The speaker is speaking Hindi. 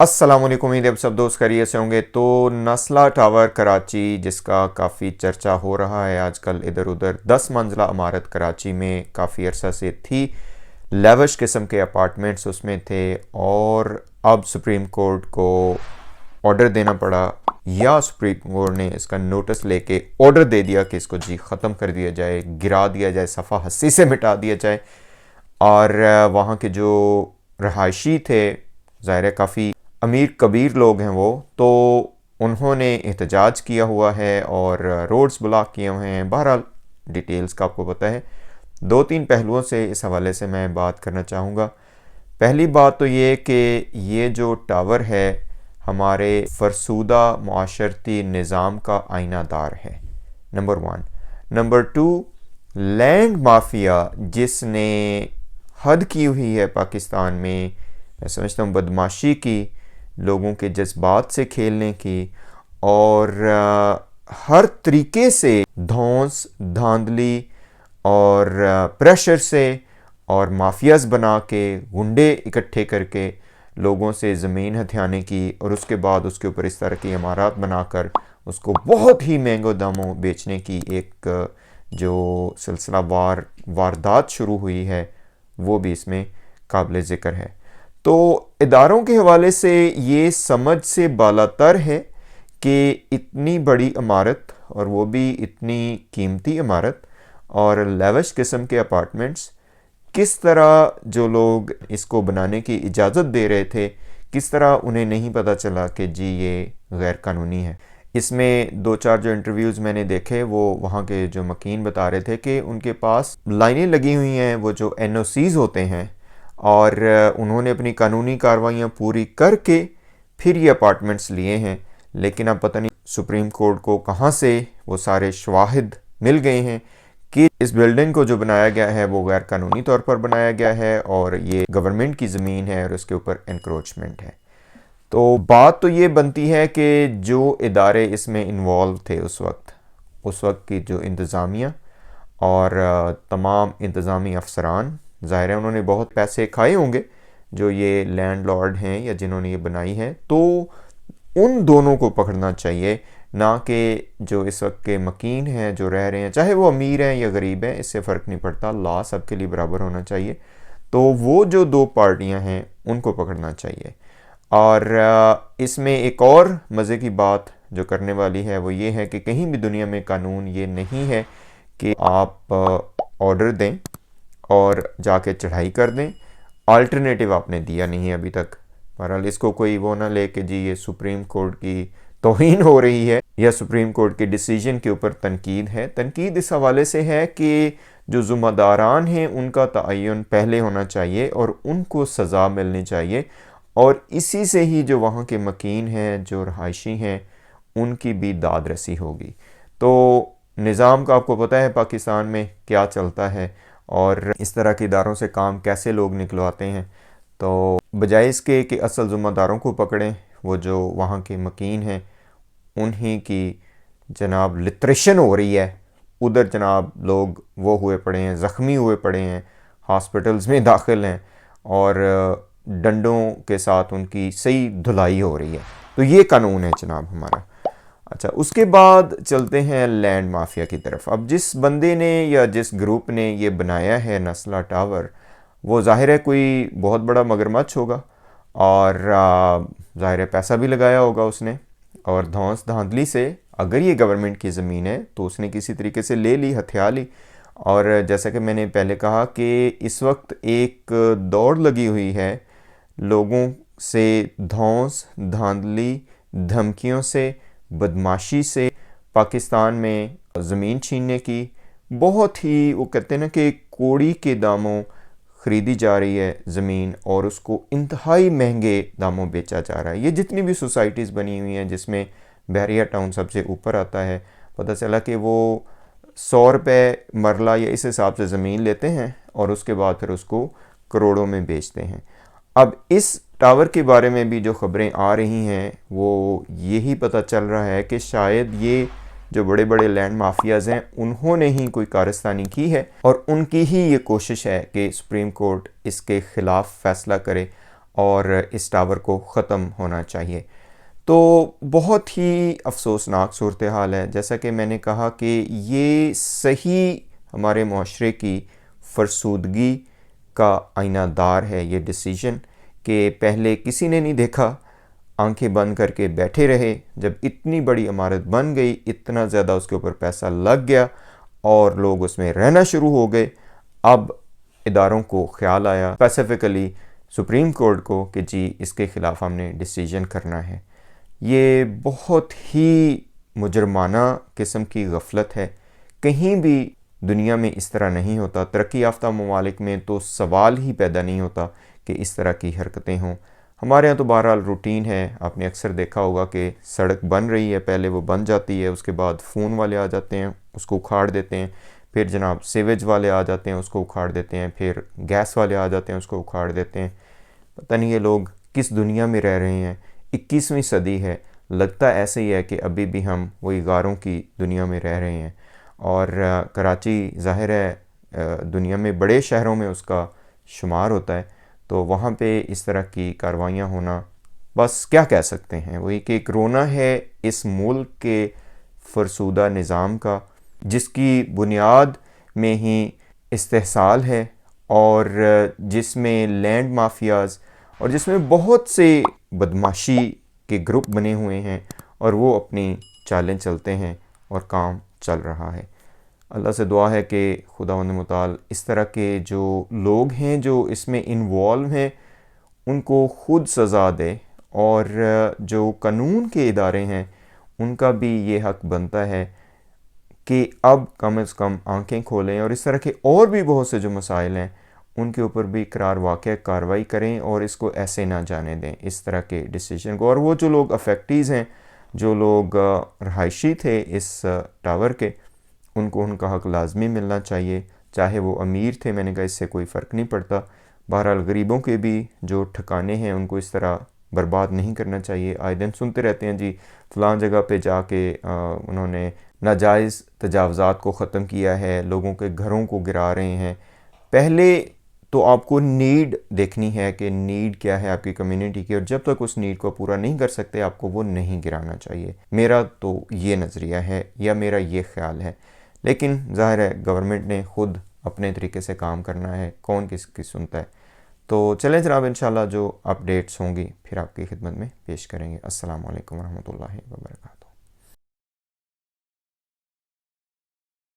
अस्सलाम वालेकुम, उम्मीद है आप सब दोस्त खैरियत से होंगे। तो नस्ला टावर कराची, जिसका काफ़ी चर्चा हो रहा है आजकल इधर उधर, 10 मंजिला इमारत कराची में काफ़ी अरसा से थी। लेविश किस्म के अपार्टमेंट्स उसमें थे और अब सुप्रीम कोर्ट को ऑर्डर देना पड़ा, या सुप्रीम कोर्ट ने इसका नोटिस लेके ऑर्डर दे दिया कि इसको जी ख़त्म कर दिया जाए, गिरा दिया जाए, सफ़ा हस्सी से मिटा दिया जाए। और वहाँ के जो रहायशी थे, ज़ाहिर है काफ़ी अमीर कबीर लोग हैं वो, तो उन्होंने एहतजाज किया हुआ है और रोड्स ब्लॉक किए हुए हैं। बहरहाल डिटेल्स का आपको पता है। दो तीन पहलुओं से इस हवाले से मैं बात करना चाहूँगा। पहली बात तो ये कि ये जो टावर है हमारे फरसूदा माशरती निज़ाम का आईनादार है, number one. Number two, land mafia जिसने हद की हुई है पाकिस्तान में, मैं समझता हूँ बदमाशी की, लोगों के जज्बात से खेलने की, और हर तरीके से धौंस धांधली और प्रेशर से और माफियाज बना के, गुंडे इकट्ठे करके लोगों से ज़मीन हथियाने की, और उसके बाद उसके ऊपर इस तरह की इमारत बनाकर उसको बहुत ही महंगे दामों बेचने की एक जो सिलसिला वारदात शुरू हुई है, वो भी इसमें काबिल ज़िक्र है। तो इदारों के हवाले से ये समझ से बालातर है कि इतनी बड़ी इमारत, और वो भी इतनी कीमती इमारत और लेविश किस्म के अपार्टमेंट्स, किस तरह जो लोग इसको बनाने की इजाज़त दे रहे थे, किस तरह उन्हें नहीं पता चला कि जी ये गैर कानूनी है। इसमें दो चार जो इंटरव्यूज़ मैंने देखे, वो वहाँ के जो मकीन बता रहे थे कि उनके पास लाइनें लगी हुई हैं, वो जो NOCs होते हैं, और उन्होंने अपनी कानूनी कार्रवाइयाँ पूरी करके फिर ये अपार्टमेंट्स लिए हैं। लेकिन अब पता नहीं सुप्रीम कोर्ट को कहाँ से वो सारे शवाहिद मिल गए हैं कि इस बिल्डिंग को जो बनाया गया है वो गैर कानूनी तौर पर बनाया गया है और ये गवर्नमेंट की ज़मीन है और उसके ऊपर इंक्रोचमेंट है। तो बात तो ये बनती है कि जो इदारे इसमें इन्वॉल्व थे उस वक्त की जो इंतज़ामिया और तमाम इंतज़ामी अफसरान, ज़ाहिर है उन्होंने बहुत पैसे खाए होंगे, जो ये लैंडलॉर्ड हैं या जिन्होंने ये बनाई है, तो उन दोनों को पकड़ना चाहिए, ना कि जो इस वक्त के मकीन हैं जो रह रहे हैं, चाहे वो अमीर हैं या गरीब हैं, इससे फ़र्क नहीं पड़ता, लॉ सबके लिए बराबर होना चाहिए। तो वो जो दो पार्टियां हैं उनको पकड़ना चाहिए। और इसमें एक और मज़े की बात जो करने वाली है वो ये है कि कहीं भी दुनिया में कानून ये नहीं है कि आप ऑर्डर दें और जाके चढ़ाई कर दें। अल्टरनेटिव आपने दिया नहीं है अभी तक। बहरहाल इसको कोई वो ना ले कि जी ये सुप्रीम कोर्ट की तौहीन हो रही है या सुप्रीम कोर्ट के डिसीजन के ऊपर तनकीद है। तनकीद इस हवाले से है कि जो ज़िम्मेदारान हैं उनका तयन पहले होना चाहिए और उनको सज़ा मिलनी चाहिए, और इसी से ही जो वहाँ के मकीन हैं, जो रहायशी हैं, उनकी भी दाद रसी होगी। तो निज़ाम का आपको पता है पाकिस्तान में क्या चलता है और इस तरह के इदारों से काम कैसे लोग निकलवाते हैं। तो बजाय इसके कि असल ज़िम्मेदारों को पकड़ें, वो जो वहाँ के मकीन हैं उन्हीं की जनाब लिट्रेशन हो रही है। उधर जनाब लोग वो हुए पड़े हैं, ज़ख्मी हुए पड़े हैं, हॉस्पिटल्स में दाखिल हैं और डंडों के साथ उनकी सही धुलाई हो रही है। तो ये कानून है जनाब हमारा। अच्छा, उसके बाद चलते हैं लैंड माफिया की तरफ। अब जिस बंदे ने या जिस ग्रुप ने ये बनाया है नस्ला टावर, वो ज़ाहिर है कोई बहुत बड़ा मगरमच्छ होगा और ज़ाहिर है पैसा भी लगाया होगा उसने, और धौंस धांधली से अगर ये गवर्नमेंट की ज़मीन है तो उसने किसी तरीके से ले ली, हथिया ली। और जैसा कि मैंने पहले कहा कि इस वक्त एक दौड़ लगी हुई है लोगों से धौंस धांधली, धमकियों से, बदमाशी से पाकिस्तान में ज़मीन छीनने की। बहुत ही वो कहते हैं ना कि कोड़ी के दामों ख़रीदी जा रही है ज़मीन और उसको इंतहाई महंगे दामों बेचा जा रहा है। ये जितनी भी सोसाइटीज़ बनी हुई हैं जिसमें बहरिया टाउन सबसे ऊपर आता है, पता चला कि वो 100 रुपये मरला या इस हिसाब से ज़मीन लेते हैं और उसके बाद फिर उसको करोड़ों में बेचते हैं। अब इस टावर के बारे में भी जो ख़बरें आ रही हैं वो यही पता चल रहा है कि शायद ये जो बड़े बड़े लैंड माफियाज़ हैं उन्होंने ही कोई कारस्तानी की है और उनकी ही ये कोशिश है कि सुप्रीम कोर्ट इसके ख़िलाफ़ फ़ैसला करे। और इस टावर को ख़त्म होना चाहिए। तो बहुत ही अफसोसनाक सूरत हाल है। जैसा कि मैंने कहा कि ये सही हमारे माशरे की फरसूदगी का आईनादार है ये डिसीजन, कि पहले किसी ने नहीं देखा, आंखें बंद करके बैठे रहे। जब इतनी बड़ी इमारत बन गई, इतना ज़्यादा उसके ऊपर पैसा लग गया और लोग उसमें रहना शुरू हो गए, अब इदारों को ख्याल आया, स्पेसिफ़िकली सुप्रीम कोर्ट को, कि जी इसके ख़िलाफ़ हमने डिसीजन करना है। ये बहुत ही मुजरमाना किस्म की गफलत है। कहीं भी दुनिया में इस तरह नहीं होता। तरक्की याफ्ता ममालिक में तो सवाल ही पैदा नहीं होता कि इस तरह की हरकतें हों। हमारे यहाँ तो बहरहाल रूटीन है। आपने अक्सर देखा होगा कि सड़क बन रही है, पहले वो बन जाती है, उसके बाद फ़ोन वाले आ जाते हैं, उसको उखाड़ देते हैं, फिर जनाब सीवेज वाले आ जाते हैं, उसको उखाड़ देते हैं, फिर गैस वाले आ जाते हैं, उसको उखाड़ देते हैं। पता नहीं ये लोग किस दुनिया में रह रहे हैं। 21वीं सदी है, लगता ऐसे ही है कि अभी भी हम वही गारों की दुनिया में रह रहे हैं। और कराची ज़ाहिर है दुनिया में बड़े शहरों में उसका शुमार होता है, तो वहाँ पे इस तरह की कार्रवाइयाँ होना, बस क्या कह सकते हैं, वही कि एक रोना है इस मुल्क के फरसूदा निज़ाम का, जिसकी बुनियाद में ही इस्तेहसाल है, और जिसमें लैंड माफियाज़ और जिसमें बहुत से बदमाशी के ग्रुप बने हुए हैं और वो अपनी चालें चलते हैं और काम चल रहा है। अल्लाह से दुआ है कि खुदावंद मुताल इस तरह के जो लोग हैं जो इसमें इन्वॉल्व हैं उनको खुद सज़ा दे, और जो कानून के इदारे हैं उनका भी ये हक बनता है कि अब कम से कम आंखें खोलें और इस तरह के और भी बहुत से जो मसाइल हैं उनके ऊपर भी करार वाक़या कार्रवाई करें और इसको ऐसे ना जाने दें, इस तरह के डिसीजन को। और वो जो लोग अफेक्टीज़ हैं, जो लोग रहायशी थे इस टावर के, उनको उनका हक लाजमी मिलना चाहिए, चाहे वो अमीर थे। मैंने कहा इससे कोई फ़र्क नहीं पड़ता। बहरहाल गरीबों के भी जो ठिकाने हैं उनको इस तरह बर्बाद नहीं करना चाहिए। आए दिन सुनते रहते हैं जी फ़लाँ जगह पे जाके उन्होंने नाजायज़ तजावज़ात को ख़त्म किया है, लोगों के घरों को गिरा रहे हैं। पहले तो आपको नीड देखनी है कि नीड क्या है आपकी कम्युनिटी की, और जब तक उस नीड को पूरा नहीं कर सकते आपको वो नहीं गिराना चाहिए। मेरा तो ये नज़रिया है या मेरा ये ख्याल है। लेकिन ज़ाहिर है गवर्नमेंट ने ख़ुद अपने तरीके से काम करना है, कौन किसकी सुनता है। तो चलें जनाब, इंशाल्लाह जो अपडेट्स होंगी फिर आपकी खिदमत में पेश करेंगे। अस्सलाम वालेकुम रहमतुल्लाहि व बरकातुहू।